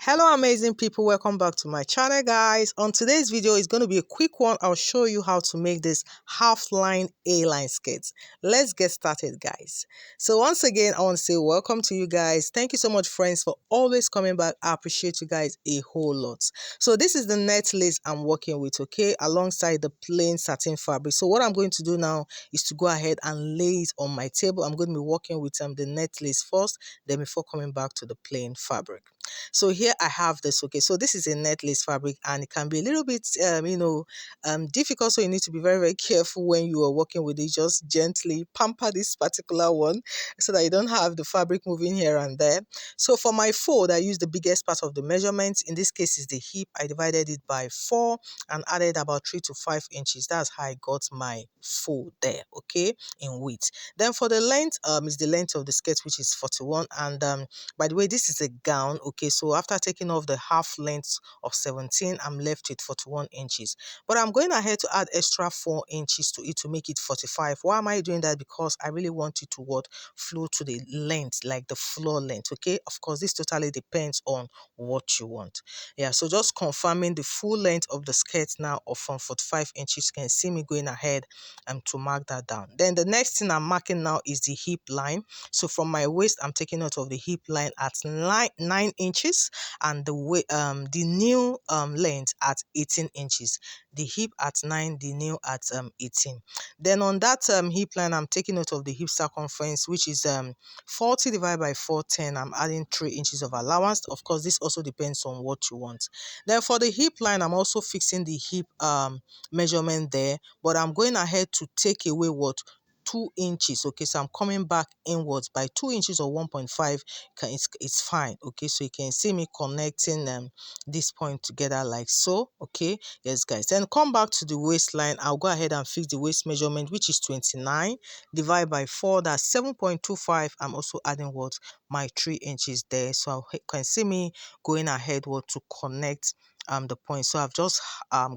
Hello amazing people, welcome back to my channel guys. On today's video is going to be a quick one. I'll show you how to make this half line A-line skirts. Let's get started guys. So once again I want to say welcome to you guys. Thank you so much friends for always coming back. I appreciate you guys a whole lot. So this is the net lace I'm working with, okay, alongside the plain satin fabric. So what I'm going to do now is to go ahead and lay it on my table. I'm going to be working with the net lace first, then before coming back to the plain fabric. So here I have this, okay, so this is a net lace fabric and it can be a little bit difficult, so you need to be very careful when you are working with it. Just gently pamper this particular one so that you don't have the fabric moving here and there. So for my fold I use the biggest part of the measurement. In this case is the hip. I divided it by 4 and added about 3 to 5 inches. That's how I got my fold there, okay, in width. Then for the length is the length of the skirt, which is 41. And by the way, this is a gown, okay, so after taking off the half length of 17, I'm left with 41 inches. But I'm going ahead to add extra 4 inches to it to make it 45. Why am I doing that? Because I really want it to flow to the length, like the floor length, okay. Of course, this totally depends on what you want. Yeah, so just confirming the full length of the skirt now of from 45 inches. You can see me going ahead to mark that down. Then the next thing I'm marking now is the hip line. So from my waist I'm taking note of the hip line at 9 inches and the new length at 18 inches. The hip at 9, the new at 18. Then on that hip line I'm taking note of the hip circumference, which is 40 divided by 410. I'm adding 3 inches of allowance. Of course, this also depends on what you want. Then for the hip line I'm also fixing the hip measurement there, but I'm going ahead to take away 2 inches, okay, so I'm coming back inwards by 2 inches or 1.5. It's fine, okay. So you can see me connecting this point together like so, okay. Yes guys, then come back to the waistline. I'll go ahead and fix the waist measurement, which is 29 divided by 4, that's 7.25. I'm also adding my 3 inches there, so you can see me going ahead to connect the point. So I've just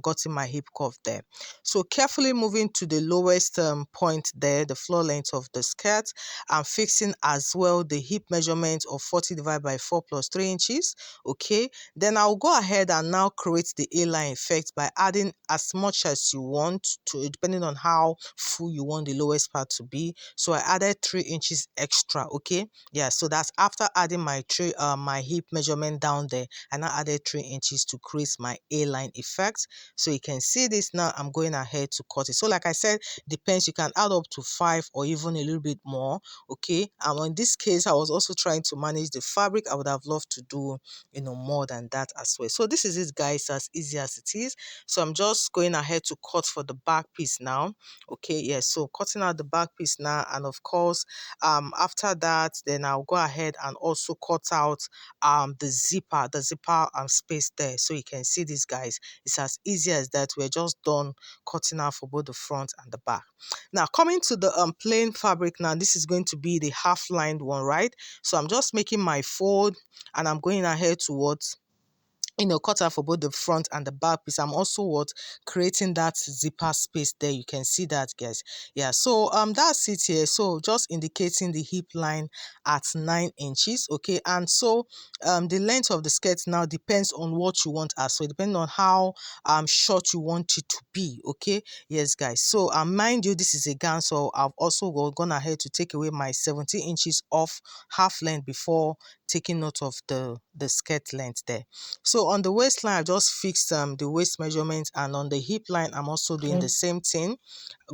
gotten my hip curve there. So carefully moving to the lowest point there, the floor length of the skirt. I'm fixing as well the hip measurement of 40 divided by 4 plus 3 inches, okay. Then I'll go ahead and now create the A-line effect by adding as much as you want, to depending on how full you want the lowest part to be. So I added 3 inches extra, okay. Yeah, so that's after adding my hip measurement down there, and I added 3 inches to create my A-line effect. So you can see this now. I'm going ahead to cut it. So like I said, depends, you can add up to 5 or even a little bit more, okay. And in this case I was also trying to manage the fabric. I would have loved to do more than that as well. So this is it guys, as easy as it is. So I'm just going ahead to cut for the back piece now, okay. Yeah, so cutting out the back piece now, and of course after that then I'll go ahead and also cut out the zipper space there. So you can see this guys, it's as easy as that. We're just done cutting out for both the front and the back. Now coming to the plain fabric now, this is going to be the half lined one, right? So I'm just making my fold and I'm going ahead towards cut out for both the front and the back piece. I'm also creating that zipper space there. You can see that guys. Yeah, so that's it here. So just indicating the hip line at 9 inches, okay. And so the length of the skirt now depends on what you want as well, depending on how short you want it to be, okay. Yes guys, so mind you, this is a gown, so I've also gone ahead to take away my 17 inches off half length before taking note of the skirt length there. So on the waistline I just fixed the waist measurement, and on the hip line I'm also doing the same thing,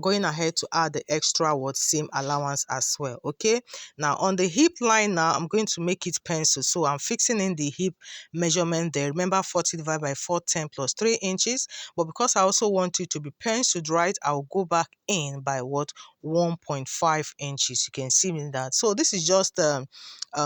going ahead to add the extra seam allowance as well, okay. Now on the hip line now I'm going to make it pencil, so I'm fixing in the hip measurement there. Remember 40 divided by 410 plus 3 inches, but because I also want it to be penciled right, I'll go back in by 1.5 inches. You can see me that. So this is just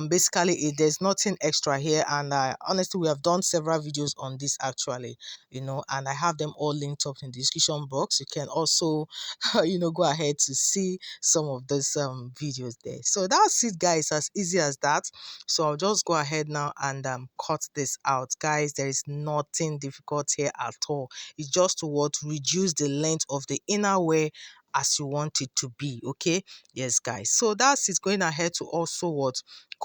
basically it. There's nothing extra here, and honestly we have done several videos on this actually, and I have them all linked up in the description box. You can also go ahead to see some of those videos there. So that's it guys, as easy as that. So I'll just go ahead now and cut this out guys. There is nothing difficult here at all. It's just to reduce the length of the inner wear as you want it to be. Okay, yes guys, so that's it. Going ahead to also what,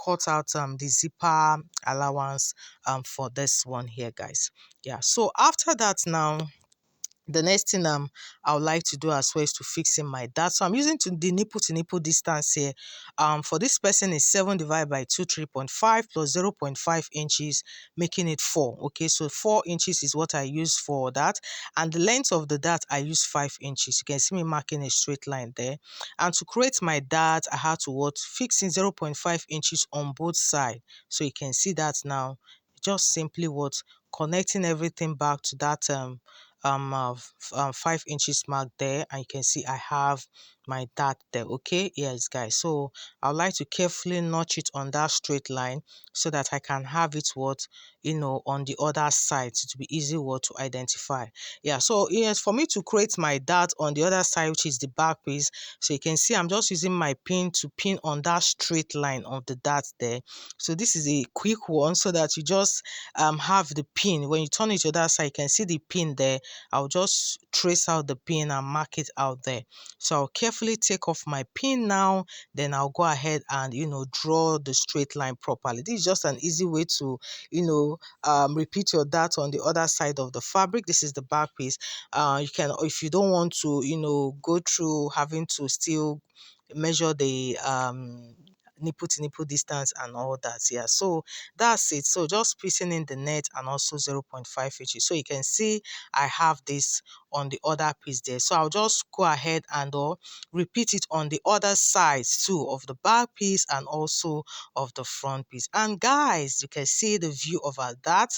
cut out the zipper allowance for this one here, guys. Yeah, so after that now, the next thing I would like to do as well is to fix in my dart. So I'm using the nipple to nipple distance here. For this person is 7 divided by 2, 3.5 plus 0.5 inches, making it 4. Okay, so 4 inches is what I use for that. And the length of the dart, I use 5 inches. You can see me marking a straight line there. And to create my dart, I had to what, fix in 0.5 inches on both sides. So you can see that now. Just simply what, connecting everything back to that 5 inches mark there, and you can see I have my dart there. Okay, yes guys, so I would like to carefully notch it on that straight line so that I can have it what, on the other side, to be easy what to identify. Yeah, so yes, for me to create my dart on the other side, which is the back piece, so you can see I'm just using my pin to pin on that straight line of the dart there. So this is a quick one, so that you just have the pin. When you turn it to that side, you can see the pin there. I'll just trace out the pin and mark it out there. So I'll carefully take off my pin now, then I'll go ahead and draw the straight line properly. This is just an easy way to repeat your dart on the other side of the fabric. This is the back piece. You can, if you don't want to go through having to still measure the nipple to nipple distance and all that. Yeah, so that's it. So just piecing in the net and also 0.5 inches. So you can see I have this on the other piece there. So I'll just go ahead and repeat it on the other sides too, of the back piece and also of the front piece. And guys, you can see the view of our dart.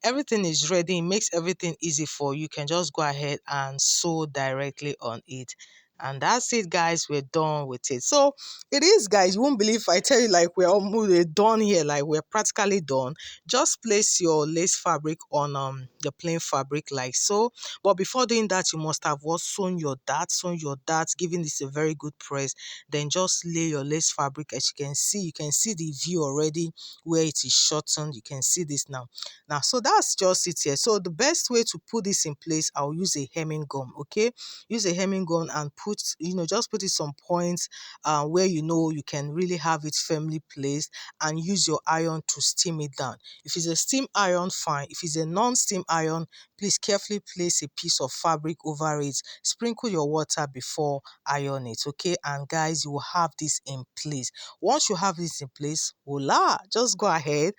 Everything is ready. It makes everything easy for you. You can just go ahead and sew directly on it. And that's it, guys. We're done with it. So it is, guys. You won't believe if I tell you like we're almost done here, like we're practically done. Just place your lace fabric on the plain fabric like so. But before doing that, you must have sewn your dart, giving this a very good press. Then just lay your lace fabric. As you can see the view already where it is shortened. You can see this now. So that's just it here. So the best way to put this in place, I'll use a hemming gum. Okay, use a hemming gun and put, just put it some points where you can really have it firmly placed, and use your iron to steam it down. If it's a steam iron, fine. If it's a non-steam iron, please carefully place a piece of fabric over it. Sprinkle your water before iron it, okay? And guys, you will have this in place. Once you have this in place, voila, just go ahead,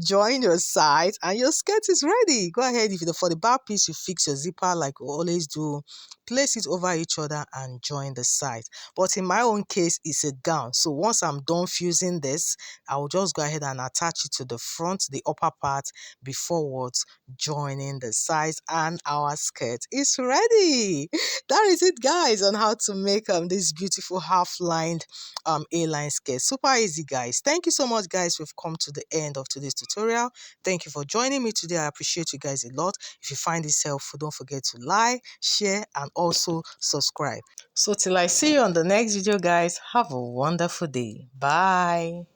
join your sides, and your skirt is ready. Go ahead, for the back piece, you fix your zipper like we always do. Place it over each other and join the sides. But in my own case, it's a gown. So once I'm done fusing this, I will just go ahead and attach it to the front, the upper part, before joining the sides, and our skirt is ready. That is it, guys, on how to make this beautiful half-lined A-line skirt. Super easy, guys. Thank you so much, guys. We've come to the end of today's tutorial. Thank you for joining me today. I appreciate you guys a lot. If you find this helpful, don't forget to like, share, and also subscribe. So till I see you on the next video, guys, have a wonderful day. Bye.